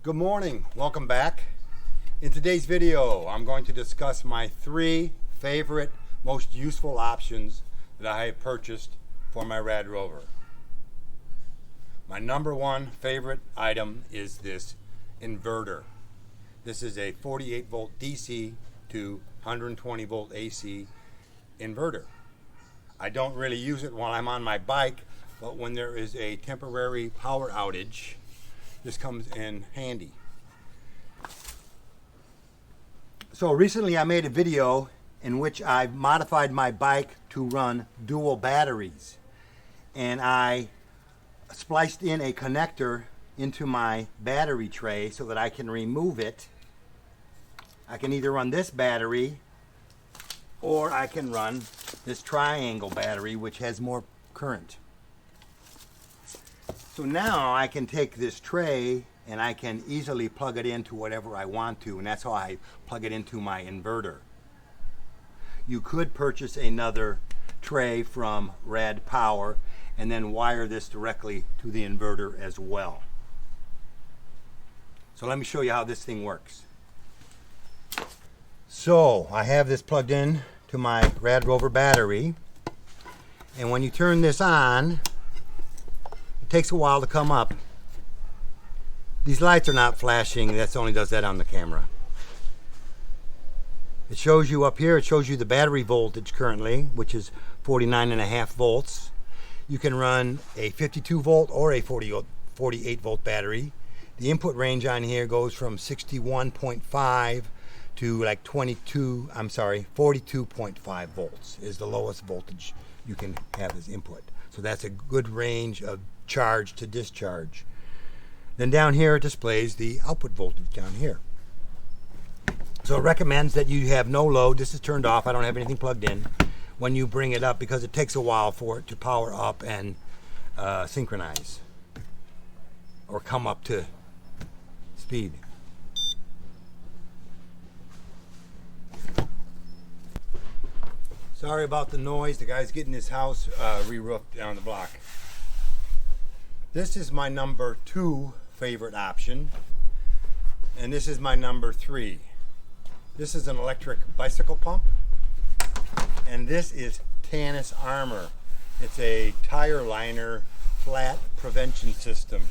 Good morning, welcome back. In today's video, I'm going to discuss my 3 favorite, most useful options that I have purchased for my RadRover. My number 1 favorite item is this inverter. This is a 48 volt DC to 120 volt AC inverter. I don't really use it while I'm on my bike, but when there is a temporary power outage, this comes in handy. So recently I made a video in which I've modified my bike to run dual batteries, and I spliced in a connector into my battery tray so that I can remove it. I can either run this battery or I can run this triangle battery, which has more current. So now I can take this tray and I can easily plug it into whatever I want to, and that's how I plug it into my inverter. You could purchase another tray from Rad Power and then wire this directly to the inverter as well. So let me show you how this thing works. So I have this plugged in to my RadRover battery, and when you turn this on, it takes a while to come up. These lights are not flashing, that only does that on the camera. It shows you up here, it shows you the battery voltage currently, which is 49.5 volts. You can run a 52 volt or a 48 volt battery. The input range on here goes from 61.5 to like 42.5 volts is the lowest voltage you can have as input. So that's a good range of charge to discharge. Then down here it displays the output voltage down here. So it recommends that you have no load. This is turned off. I don't have anything plugged in when you bring it up, because it takes a while for it to power up and synchronize or come up to speed. Sorry about the noise. The guy's getting his house re-roofed down the block. This is my number 2 favorite option, and this is my number 3. This is an electric bicycle pump, and this is Tannis Armor. It's a tire liner flat prevention system.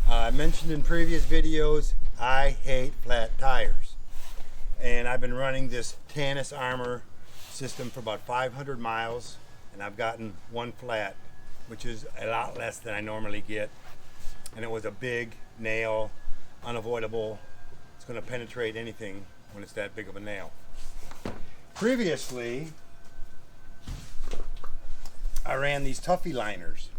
I mentioned in previous videos, I hate flat tires, and I've been running this Tannis Armor system for about 500 miles, and I've gotten one flat, which is a lot less than I normally get, and it was a big nail, unavoidable. It's going to penetrate anything when it's that big of a nail. Previously, I ran these Tuffy liners.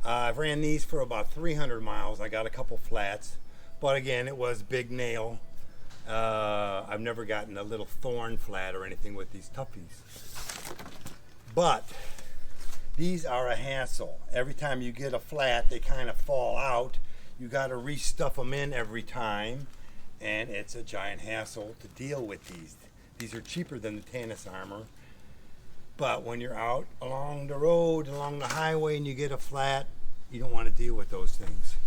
I've ran these for about 300 miles. I got a couple flats, but again, it was big nail. I've never gotten a little thorn flat or anything with these Tuffies. But these are a hassle. Every time you get a flat, they kind of fall out. You got to restuff them in every time, and it's a giant hassle to deal with these. These are cheaper than the Tannis Armor, but when you're out along the road, along the highway, and you get a flat, you don't want to deal with those things.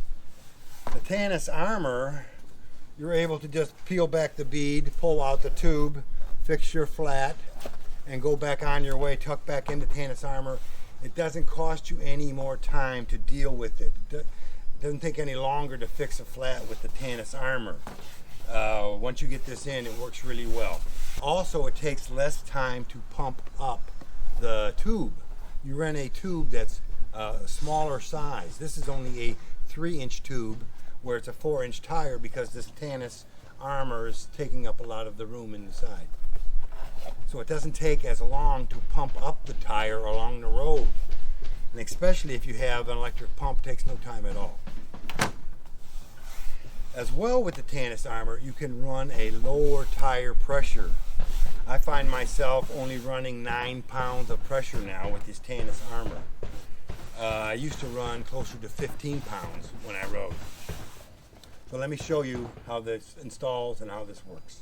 The Tannis Armor, you're able to just peel back the bead, pull out the tube, fix your flat, and go back on your way, tuck back into Tannis Armor. It doesn't cost you any more time to deal with it. It doesn't take any longer to fix a flat with the Tannis Armor. Once you get this in, it works really well. Also, it takes less time to pump up the tube. You run a tube that's a smaller size. This is only a 3-inch tube, where it's a 4-inch tire, because this Tannis Armor is taking up a lot of the room inside. So it doesn't take as long to pump up the tire along the road. And especially if you have an electric pump, it takes no time at all. As well, with the Tannis Armor, you can run a lower tire pressure. I find myself only running 9 pounds of pressure now with this Tannis Armor. I used to run closer to 15 pounds when I rode. So let me show you how this installs and how this works.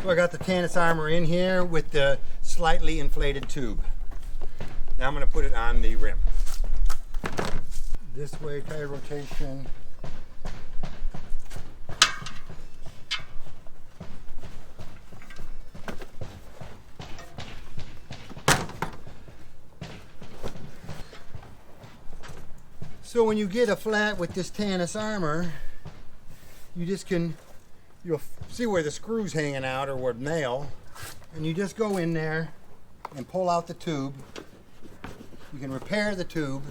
So I got the Tannis Armor in here with the slightly inflated tube. Now I'm going to put it on the rim. this way, tire rotation. So when you get a flat with this Tannis armor, you just can, you'll see where the screw's hanging out or where the nail, and you just go in there and pull out the tube. You can repair the tube,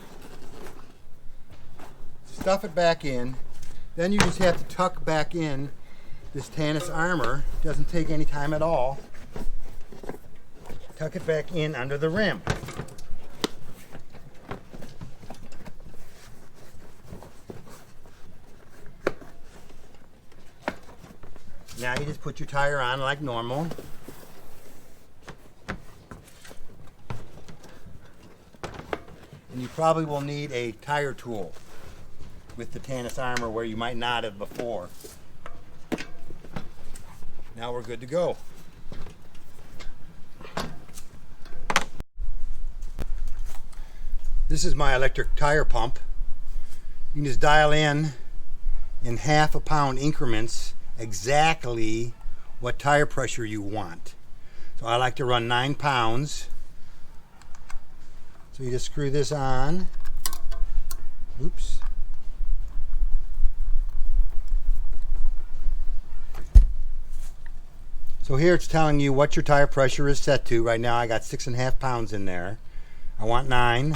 stuff it back in, then you just have to tuck back in this Tannis armor. It doesn't take any time at all. Tuck it back in under the rim. Now you just put your tire on like normal. And you probably will need a tire tool with the Tannis armor where you might not have before. Now we're good to go. This is my electric tire pump. You can just dial in half a pound increments exactly what tire pressure you want. So I like to run 9 pounds. So you just screw this on. Oops. So here it's telling you what your tire pressure is set to. Right now I got 6.5 pounds in there. I want 9.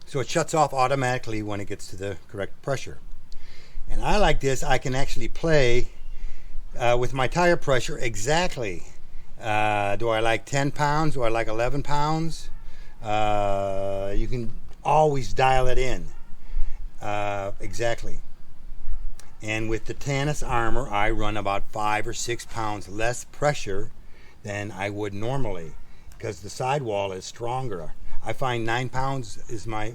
So it shuts off automatically when it gets to the correct pressure. And I like this. I can actually play with my tire pressure exactly. Do I like 10 pounds? Do I like 11 pounds? You can always dial it in exactly. And with the Tannis armor, I run about 5 or 6 pounds less pressure than I would normally because the sidewall is stronger. I find 9 pounds is my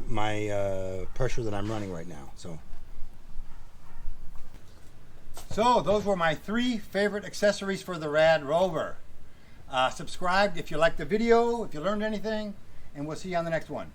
pressure that I'm running right now. So those were my 3 favorite accessories for the RadRover. Subscribe if you liked the video, if you learned anything, and we'll see you on the next one.